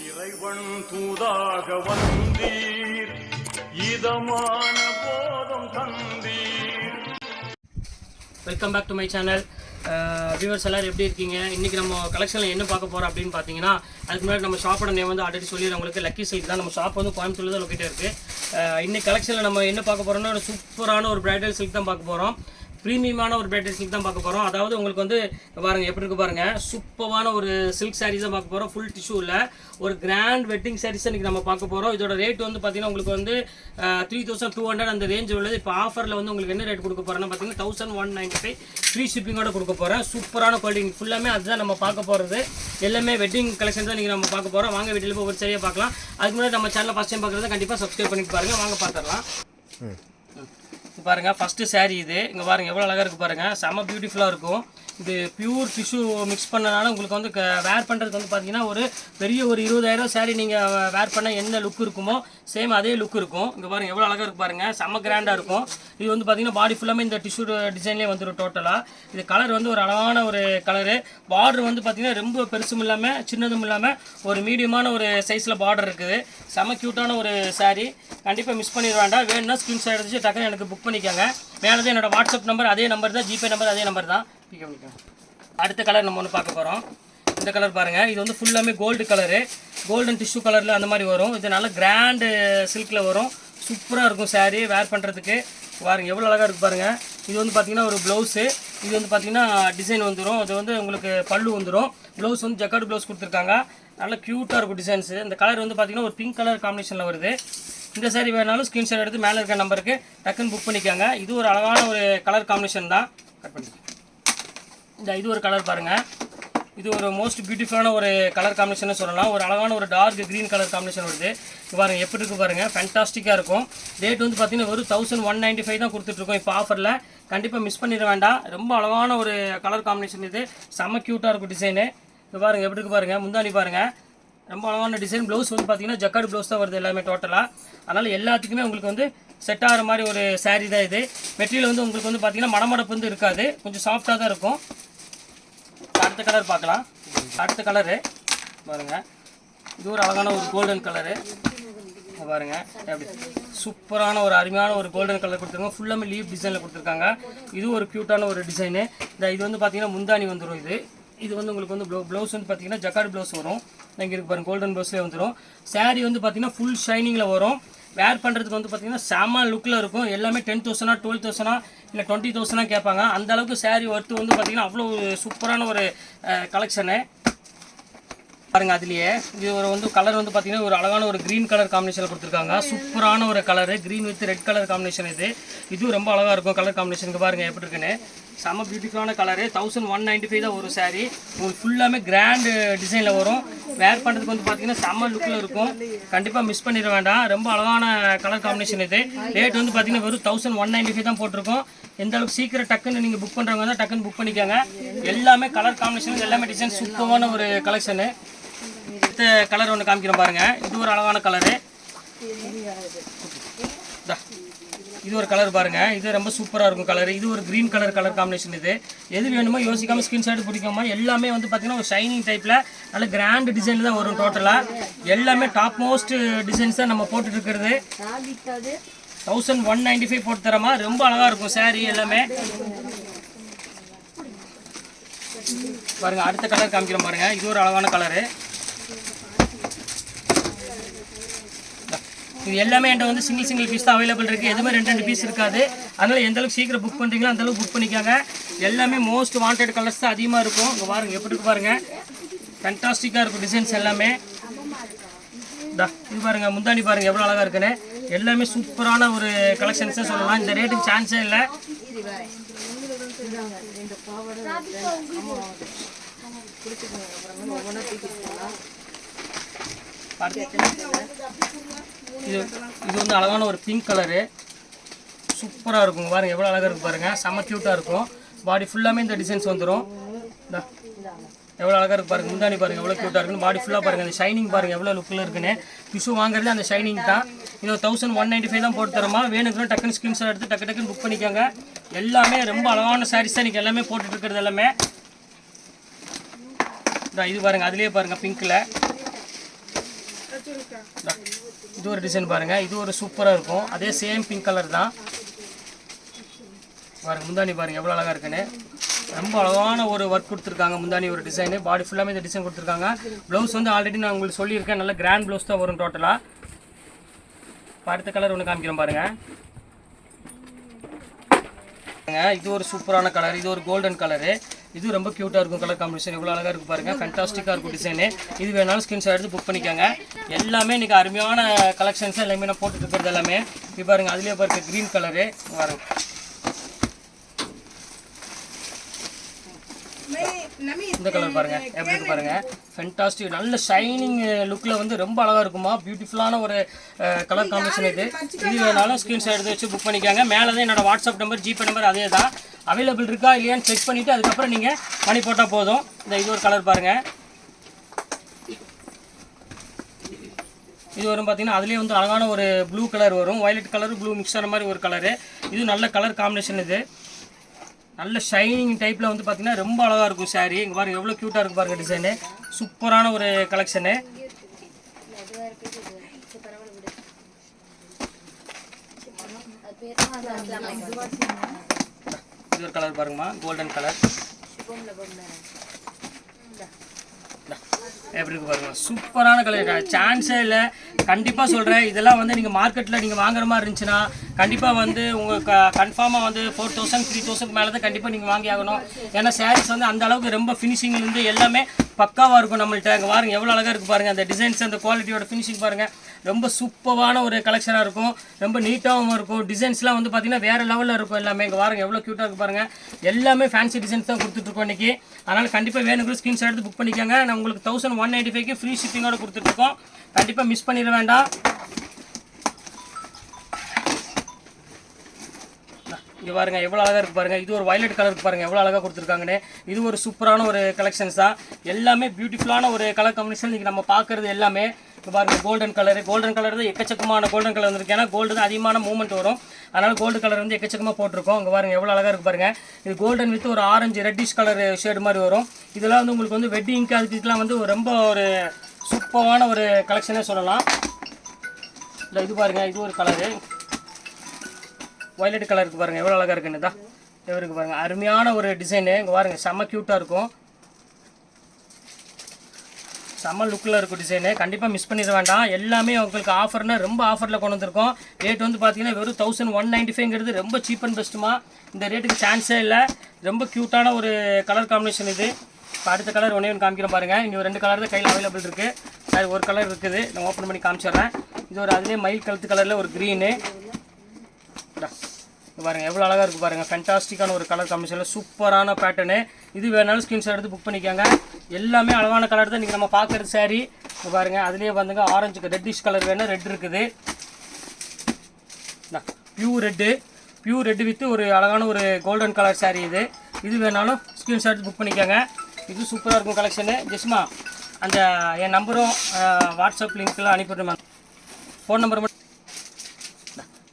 இறைவன் தூதாக வந்தீர், இதமான போதம் தந்தீர். Welcome back to my channel. Viewers எல்லோரும் எப்படி இருக்கீங்க? இன்றைக்கி நம்ம கலெக்ஷனில் என்ன பார்க்க போகிறோம் அப்படின்னு பார்த்தீங்கன்னா, அதுக்கு முன்னாடி நம்ம ஷாப்போட நேம் வந்து ஆல்ரெடி சொல்லிடுறோம் உங்களுக்கு. லக்கி சில்க் தான் நம்ம ஷாப் வந்து கோயம்புத்தூரில் தான் லொக்கேட் இருக்குது. இன்றைக்கி கலெக்ஷனில் நம்ம என்ன பார்க்க போகிறோம்னா, ஒரு சூப்பரான ஒரு பிரைடல் சில்க் தான் பார்க்க போகிறோம். ப்ரீமியமான ஒரு பிரைடல் சில்க் தான் பார்க்க போகிறோம். அதாவது உங்களுக்கு வந்து பாருங்கள் எப்படி இருக்குது பாருங்கள், சூப்பரான ஒரு சில்க் சாரீஸ் தான் பார்க்க போகிறோம். ஃபுல் டிஷ்யூவில் ஒரு கிராண்ட் வெட்டிங் சாரீஸ் இன்றைக்கி நம்ம பார்க்க போகிறோம். இதோட ரேட் வந்து பார்த்தீங்கன்னா உங்களுக்கு வந்து 3200 அந்த ரேஞ்ச் உள்ளது. இப்போ ஆஃபரில் வந்து உங்களுக்கு என்ன ரேட் கொடுக்க போகிறோன்னா பார்த்தீங்கன்னா 1195 ஃப்ரீ ஷிப்பிங்கோட கொடுக்க போகிறேன். சூப்பரான குவாலிட்டி ஃபுல்லாமே அதுதான் நம்ம பார்க்க போகிறது. எல்லாமே வெட்டிங் கலெக்ஷன் தான் இன்றைக்கி நம்ம பார்க்க போகிறோம். வாங்க வீட்டில் போய் ஒரு சரியாக பார்க்கலாம். அதுக்கு முன்னாடி நம்ம சேனலை ஃபஸ்ட் டைம் பார்க்குறத கண்டிப்பாக சப்ஸ்கிரைப் பண்ணிட்டு பாருங்கள். வாங்க பார்த்துடலாம். பாருங்கள் ஃபஸ்ட்டு சாரீ இது. இங்கே பாருங்கள் எவ்வளோ அழகாக இருக்குது பாருங்கள், செம்ம பியூட்டிஃபுல்லாக இருக்கும். இது பியூர் டிஷ்யூ மிக்ஸ் பண்ணனால உங்களுக்கு வந்து வேர் பண்ணுறதுக்கு வந்து பார்த்தீங்கன்னா ஒரு பெரிய ஒரு 20000 சாரீ நீங்கள் வேர் பண்ண என்ன லுக் இருக்குமோ சேம் அதே லுக் இருக்கும். இங்கே பாருங்கள் எவ்வளோ அழகாக இருக்குது பாருங்கள், செம்ம கிராண்டாக இருக்கும். இது வந்து பார்த்தீங்கன்னா பாடி ஃபுல்லாமே இந்த டிஷ்யூ டிசைன்லேயே வந்துடும் டோட்டலாக. இது கலர் வந்து ஒரு அழகான ஒரு கலரு. பார்டர் வந்து பார்த்தீங்கன்னா ரொம்ப பெருசும் இல்லாமல் சின்னதும் இல்லாமல் ஒரு மீடியமான ஒரு சைஸில் பார்டர் இருக்குது. செம்ம க்யூட்டான ஒரு சாரீ. கண்டிப்பாக மிஸ் பண்ணிட வேண்டாம். வேணும்னா ஸ்க்ரீன்ஷாட் எடுத்து டக்குன்னு எனக்கு புக் பண்ணிக்கோங்க. மேலே தான் என்னோடய வாட்ஸ்அப் நம்பர் அதே நம்பர் தான், ஜிபே நம்பர் அதே நம்பர் தான். அடுத்த கலர் நம்ம ஒன்று பார்க்க போகிறோம். இந்த கலர் பாருங்கள், இது வந்து ஃபுல்லாமே கோல்டு கலரு, கோல்டன் டிஷ்யூ கலரில் அந்த மாதிரி வரும். இது நல்ல கிராண்டு சில்கில் வரும். சூப்பராக இருக்கும் சாரீ வேர் பண்ணுறதுக்கு. பாருங்கள் எவ்வளோ அழகாக இருக்குது பாருங்கள். இது வந்து பார்த்திங்கன்னா ஒரு ப்ளவுஸு. இது வந்து பார்த்திங்கன்னா டிசைன் வந்துடும். அது வந்து உங்களுக்கு பல்லு வந்துடும். ப்ளவுஸ் வந்து ஜக்கார்டு ப்ளவுஸ் கொடுத்துருக்காங்க. நல்லா க்யூட்டாக இருக்கும் டிசைன்ஸு. இந்த கலர் வந்து பார்த்திங்கன்னா ஒரு பிங்க் கலர் காம்பினேஷனில் வருது. இந்த சாரீ வேணாலும் ஸ்க்ரீன்ஷாட் எடுத்து மேலே இருக்க நம்பருக்கு டக்குன்னு புக் பண்ணிக்காங்க. இது ஒரு அழகான ஒரு கலர் காம்பினேஷன் தான். கட் பண்ணி இது ஒரு கலர் பாருங்கள். இது ஒரு மோஸ்ட் பியூட்டிஃபுல்லான ஒரு கலர் காம்பினேஷன் சொல்லலாம். ஒரு அழகான ஒரு டார்க் க்ரீன் கலர் காம்பினேஷன் வருது. பாருங்கள் எப்படி இருக்குது பாருங்கள், ஃபேண்டாஸ்டிக்காக இருக்கும். ரேட் வந்து பார்த்தீங்கன்னா ஒரு 1195 தான் கொடுத்துட்ருக்கோம் இப்போ ஆஃபரில். கண்டிப்பாக மிஸ் பண்ணிட வேண்டாம். ரொம்ப அழகான ஒரு கலர் காம்பினேஷன் இது. செம்ம க்யூட்டாக இருக்கும் டிசைனு. இது பாருங்கள் எப்படி இருக்குது பாருங்கள், முந்தானி பாருங்கள் ரொம்ப அழகான டிசைன். ப்ளவுஸ் வந்து பார்த்தீங்கன்னா ஜக்கார்டு ப்ளவுஸ் தான் வருது எல்லாமே டோட்டலாக. அதனால் எல்லாத்துக்குமே உங்களுக்கு வந்து செட் ஆகிற மாதிரி ஒரு சாரீ தான் இது. மெட்டீரியல் வந்து உங்களுக்கு வந்து பார்த்தீங்கன்னா மடமடப்பு வந்து இருக்காது, கொஞ்சம் சாஃப்டாக தான் இருக்கும். அடுத்த கலர் பார்க்கலாம். அடுத்த கலரு பாருங்கள், இது ஒரு அழகான ஒரு கோல்டன் கலரு. பாருங்கள் எப்படி சூப்பரான ஒரு அருமையான ஒரு கோல்டன் கலர் கொடுத்துருக்காங்க. ஃபுல்லாமே லீவ் டிசைனில் கொடுத்துருக்காங்க. இது ஒரு க்யூட்டான ஒரு டிசைனு. இது வந்து பார்த்தீங்கன்னா முந்தானி வந்துடும். இது வந்து உங்களுக்கு வந்து ப்ளவுஸ் வந்து பார்த்தீங்கன்னா ஜக்கார்டு ப்ளவுஸ் வரும். இங்கே இருக்கு பாருங்கள், கோல்டன் ப்ளவுஸ்லேயே வந்துடும். சாரீ வந்து பார்த்தீங்கன்னா ஃபுல் ஷைனிங்கில் வரும். வேர் பண்ணுறதுக்கு வந்து பார்த்தீங்கன்னா செம்ம லுக்கில் இருக்கும். எல்லாமே 10,000 12,000 இல்லை 20,000 கேட்பாங்க. அந்த அளவுக்கு சாரீ ஒர்த்து வந்து பார்த்தீங்கன்னா அவ்வளோ சூப்பரான ஒரு கலெக்ஷனு பாருங்கள். அதுலேயே இது ஒரு வந்து கலர் வந்து பார்த்தீங்கன்னா ஒரு அழகான ஒரு க்ரீன் கலர் காம்பினேஷனில் கொடுத்துருக்காங்க. சூப்பரான ஒரு colour, green with red colour combination. இதுவும் ரொம்ப அழகாக இருக்கும் கலர் காம்பினேஷனுக்கு. பாருங்கள் எப்படி இருக்குன்னு, செம்ம பியூட்டிஃபுல்லான கலரு. 1195 தான் ஒரு சாரீ. உங்களுக்கு ஃபுல்லாமே கிராண்டு டிசைனில் வரும். வேர் பண்ணுறதுக்கு வந்து பார்த்தீங்கன்னா செம்ம லுக்கில் இருக்கும். கண்டிப்பாக மிஸ் பண்ணிட வேண்டாம். ரொம்ப அழகான கலர் காம்பினேஷன் இது. ரேட் வந்து பார்த்தீங்கன்னா வெறும் 1195 தான் போட்டிருக்கோம். எந்த அளவுக்கு சீக்கிரம் டக்குன்னு நீங்கள் புக் பண்ணுறவங்க தான் டக்குன்னு புக் பண்ணிக்கோங்க. எல்லாமே கலர் காம்பினேஷன், எல்லாமே டிசைன் சூப்பரான ஒரு கலெக்ஷனு. அடுத்த கலர் ஒன்று காமிக்கிறோம் பாருங்கள். இது ஒரு அழகான கலரு. இது ஒரு கலர் பாருங்கள், இது ரொம்ப சூப்பராக இருக்கும் கலர். இது ஒரு க்ரீன் கலர் காம்பினேஷன். இது எது வேணுமோ யோசிக்காமல் ஸ்க்ரீன்ஷாட் பிடிக்காம எல்லாமே வந்து பார்த்தீங்கன்னா ஒரு ஷைனிங் டைப்பில் நல்ல கிராண்ட் டிசைனில் தான் வரும். டோட்டலாக எல்லாமே டாப் மோஸ்ட் டிசைன்ஸ் தான் நம்ம போட்டுட்டு இருக்கிறது. 1195 போட்டு தரமா, ரொம்ப அழகாக இருக்கும் சாரீ எல்லாமே. பாருங்கள் அடுத்த கலர் காமிக்கிறோம் பாருங்கள். இது ஒரு அழகான கலரு. இது எல்லாமே என்கிட்ட வந்து சிங்கிள் பீஸ் தான் அவைலபிள் இருக்குது. எதுவுமே 2 பீஸ் இருக்காது. அதனால் எந்த அளவுக்கு சீக்கிரம் புக் பண்ணுறீங்களோ அந்தளவுக்கு புக் பண்ணிக்காங்க. எல்லாமே மோஸ்ட் வாண்டட் கலர்ஸ் தான் அதிகமாக இருக்கும். இங்கே பாருங்கள் எப்படி இருக்கு பாருங்கள், ஃபேண்டாஸ்டிக்காக இருக்கும் டிசைன்ஸ் எல்லாமே. இது பாருங்கள் முந்தானி பாருங்கள் எவ்வளோ அழகாக இருக்குன்னு. எல்லாமே சூப்பரான ஒரு கலெக்ஷன்ஸ் தான் சொல்லலாம். இந்த ரேட்டுக்கு சான்ஸே இல்லை. இது வந்து அழகான ஒரு பிங்க் கலரு. சூப்பராக இருக்கும் பாருங்கள் எவ்வளோ அழகாக இருக்குது பாருங்கள், செம்ம க்யூட்டாக இருக்கும். பாடி ஃபுல்லாமே இந்த டிசைன்ஸ் வந்துடும். எவ்வளோ அழகாக இருக்குது பாருங்கள், முந்தானி பாருங்கள் எவ்வளோ க்யூட்டாக இருக்குன்னு. பாடி ஃபுல்லாக பாருங்கள், அந்த ஷைனிங் பாருங்கள் எவ்வளோ லுக்கில் இருக்குன்னு. டிஷ்யூ வாங்குறது அந்த ஷைனிங் தான். இது 1195 தான் போட்டு தரமா. வேணுங்கன்னா டக்குன்னு ஸ்க்ரீன்ஷாட் எடுத்து டக்குன்னு புக் பண்ணிக்கோங்க. எல்லாமே ரொம்ப அழகான சாரீஸ் தான் இன்றைக்கி எல்லாமே போட்டுட்டு இருக்கிறது எல்லாமே. இது பாருங்கள் அதுலேயே பாருங்கள் பிங்க்கில் இது ஒரு டிசைன் பாருங்கள், இது ஒரு சூப்பராக இருக்கும். அதே சேம் பிங்க் கலர் தான் பாருங்க. முந்தானி பாருங்கள் எவ்வளோ அழகாக இருக்குன்னு. ரொம்ப அழகான ஒரு ஒர்க் கொடுத்துருக்காங்க. முந்தானி ஒரு டிசைனு, பாடி ஃபுல்லாமே இந்த டிசைன் கொடுத்துருக்காங்க. ப்ளவுஸ் வந்து ஆல்ரெடி நான் உங்களுக்கு சொல்லியிருக்கேன், நல்ல கிராண்ட் ப்ளவுஸ் தான் வரும் டோட்டலாக. இப்போ அடுத்த கலர் ஒன்று காமிக்கிறேன் பாருங்கள். இது ஒரு சூப்பரான கலர், இது ஒரு கோல்டன் கலரு. இது ரொம்ப க்யூட்டாக இருக்கும். கலர் காம்பினேஷன் எவ்வளோ அழகாக இருக்குது பாருங்கள். ஃபேண்டாஸ்டிக்காக இருக்கும் டிசைனு. இது வேணாலும் ஸ்கிரீன்ஷாட் எடுத்து புக் பண்ணிக்கோங்க. எல்லாமே இன்றைக்கி அருமையான கலெக்ஷன்ஸ் எல்லாமே நான் போட்டுட்டு இருக்கிறது எல்லாமே. இப்போ பாருங்கள், அதுலேயே பாருங்கள் க்ரீன் கலரு பாருங்க. இந்த கலர் பாருங்கள் எப்படி இருக்கு பாருங்கள். ஃபென்டாஸ்டிக், நல்ல ஷைனிங் லுக்கில் வந்து ரொம்ப அழகாக இருக்குமா. பியூட்டிஃபுல்லான ஒரு கலர் காம்பினேஷன் இது. இது வேணாலும் ஸ்க்ரீன்ஷாட் எடுத்து வச்சு புக் பண்ணிக்காங்க. மேலே தான் என்னோடய வாட்ஸ்அப் நம்பர், ஜிபே நம்பர் அதே தான். அவைலபிள் இருக்கா இல்லையான்னு செக் பண்ணிவிட்டு அதுக்கப்புறம் நீங்கள் மணி போட்டால் போதும். இது ஒரு கலர் பாருங்கள். இது வரும் பார்த்தீங்கன்னா அதுலேயே வந்து அழகான ஒரு ப்ளூ கலர் வரும். வயலட் கலர் ப்ளூ மிக்ஸ் ஆன மாதிரி ஒரு கலரு. இது நல்ல கலர் காம்பினேஷன். இது நல்ல ஷைனிங் டைப்பில் வந்து பார்த்தீங்கன்னா ரொம்ப அழகாக இருக்கும் சாரீ. இங்கே பாருங்கள் எவ்வளோ க்யூட்டாக இருக்குது பாருங்கள் டிசைனு. சூப்பரான ஒரு கலெக்ஷனு. இது ஒரு கலர் பாருங்கம்மா, கோல்டன் கலர் எப்படி இருக்கு பாருங்க. சூப்பரான கலர், சான்ஸே இல்லை. கண்டிப்பாக சொல்கிறேன், இதெல்லாம் வந்து நீங்கள் மார்க்கெட்டில் நீங்கள் வாங்குற மாதிரி இருந்துச்சுன்னா கண்டிப்பாக வந்து உங்களுக்கு கன்ஃபார்மாக வந்து 4000 3000 மேலே தான் கண்டிப்பாக நீங்கள் வாங்கி ஆகணும். ஏன்னா சாரீஸ் வந்து அந்த அளவுக்கு ரொம்ப ஃபினிஷிங்லேருந்து எல்லாமே பக்காவாக இருக்கும் நம்மள்ட்ட. அங்கே பாருங்கள் எவ்வளோ அழகாக இருக்குது பாருங்கள். அந்த டிசைன்ஸ், அந்த குவாலிட்டியோட ஃபினிஷிங் பாருங்கள். ரொம்ப சூப்பரான ஒரு கலெக்ஷனாக இருக்கும். ரொம்ப நீட்டாகவும் இருக்கும். டிசைன்ஸ்லாம் வந்து பார்த்திங்கன்னா வேறு லெவலில் இருக்கும் எல்லாமே. இங்கே பாருங்கள் எவ்வளோ க்யூட்டாக இருக்குது பாருங்கள். எல்லாமே ஃபேன்சி டிசைன்ஸ் தான் கொடுத்துட்ருக்கோம் இன்றைக்கி. அதனால் கண்டிப்பாக வேணுங்கிற ஸ்க்ரீன்ஷாட் எடுத்து புக் பண்ணிக்கோங்க. நான் உங்களுக்கு 1195க்கு ஃப்ரீ ஷிப்பிங்கோட கொடுத்துட்ருக்கோம். கண்டிப்பாக மிஸ் பண்ணிட வேண்டாம். இங்கே பாருங்கள் எவ்வளோ அழகாக இருக்குது பாருங்கள். இது ஒரு வயலட் கலருக்கு பாருங்கள் எவ்வளோ அழகாக கொடுத்துருக்காங்கன்னு. இது ஒரு சூப்பரான ஒரு கலெக்ஷன்ஸ் தான். எல்லாமே பியூட்டிஃபுல்லான ஒரு கலர் காம்பினேஷன் இன்றைக்கி நம்ம பார்க்குறது எல்லாமே. இப்போ பாருங்கள் கோல்டன் கலரு. கோல்டன் கலர் தான் எக்கச்சக்கமான கோல்டன் கலர் வந்துருக்கு. ஏன்னா கோல்டு தான் அதிகமான மூவ்மெண்ட் வரும். அதனால் கோல்டு கலர் வந்து எக்கச்சக்கமாக போட்டிருக்கோம். இங்கே பாருங்கள் எவ்வளோ அழகாக இருக்குது பாருங்கள். இது கோல்டன் வித் ஒரு ஆரஞ்சு ரெட்டிஷ் கலர் ஷேடு மாதிரி வரும். இதெல்லாம் வந்து உங்களுக்கு வந்து வெட்டிங்க்கு அதுக்கெலாம் வந்து ரொம்ப ஒரு சூப்பரான ஒரு கலெக்ஷனே சொல்லலாம். இல்லை இது பாருங்கள், இது ஒரு கலரு வயலட் கலருக்கு பாருங்கள் எவ்வளோ அழகாக இருக்குன்னு தான் இவருக்கு பாருங்கள். அருமையான ஒரு டிசைனு. இங்கே பாருங்கள் செம்ம க்யூட்டாக இருக்கும். செம்ம லுக்கில் இருக்கும் டிசைனு. கண்டிப்பாக மிஸ் பண்ணிட வேண்டாம். எல்லாமே உங்களுக்கு ஆஃபர்னால் ரொம்ப ஆஃபரில் கொண்டு வந்திருக்கோம். ரேட் வந்து பார்த்தீங்கன்னா வெறும் 1195ங்கிறது ரொம்ப சீப் அண்ட் பெஸ்ட்டுமா. இந்த ரேட்டுக்கு சான்ஸே இல்லை. ரொம்ப க்யூட்டான ஒரு கலர் காம்பினேஷன் இது. இப்போ அடுத்த கலர் ஒன்றே ஒன்று காமிக்கிறேன் பாருங்கள். இன்னும் 2 கலர் தான் கையில் அவைலபிள் இருக்குது. சாரி, ஒரு கலர் இருக்குது, நான் ஓப்பன் பண்ணி காமிச்சிட்றேன். இது ஒரு அதுலேயே மயில் கழுத்து கலரில் ஒரு க்ரீனு பாருங்கள் எவ்வளோ அழகாக இருக்குது பாருங்கள். ஃபேண்டாஸ்டிக்கான ஒரு கலர் காம்பினேஷனில் சூப்பரான பேட்டர்னு. இது வேணாலும் ஸ்க்ரீன்ஷாட் எடுத்து புக் பண்ணிக்கோங்க. எல்லாமே அழகான கலர் தான். நீங்கள் நம்ம பார்க்குறது சாரீ பாருங்கள். அதுலேயே வந்துங்க ஆரஞ்சு ரெட்டிஷ் கலர் வேணும், ரெட் இருக்குது. பியூர் ரெட்டு வித்து ஒரு அழகான ஒரு கோல்டன் கலர் சாரீ இது. இது வேணாலும் ஸ்க்ரீன்ஷாட் எடுத்து புக் பண்ணிக்கோங்க. இது சூப்பராக இருக்கும் கலெக்ஷனு. ஜெஸ்மா அந்த என் நம்பரும் வாட்ஸ்அப் லிங்க்கெலாம் அனுப்பிவிட்றேன். ஃபோன் நம்பர் மட்டும்.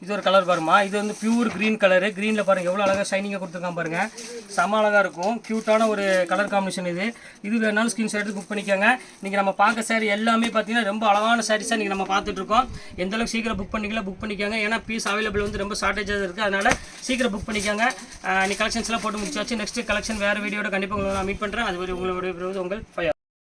இது ஒரு கலர் பாருமா. இது வந்து பியூர் க்ரீன் கலரு. க்ரீனில் பாருங்கள் எவ்வளோ அழகாக ஷைனிங்காக கொடுத்துருக்கான் பாருங்கள். செம அழகாக இருக்கும். க்யூட்டான ஒரு கலர் காம்பினேஷன் இது. இது வேணாலும் ஸ்க்ரீன்ஷாட் எடுத்து புக் பண்ணிக்கோங்க. இன்றைக்கி நம்ம பார்க்க சாரி எல்லாமே பார்த்தீங்கன்னா ரொம்ப அழகான சாரீஸாக இன்றைக்கி நம்ம பார்த்துட்ருக்கோம். எந்தளவுக்கு சீக்கிரம் புக் பண்ணிக்கோங்க. ஏன்னா பீஸ் அவைலபிள் வந்து ரொம்ப ஷார்ட்டேஜாக இருக்குது. அதனால் சீக்கிரம் புக் பண்ணிக்கோங்க. இன்னைக்கு கலெக்ஷன்ஸ்லாம் போட்டு முடிச்சாச்சு. நெக்ஸ்ட் கலெக்ஷன் வேறு வீடியோட கண்டிப்பாக உங்களை நான் மீட் பண்ணுறேன். அது உங்களோட உங்கள்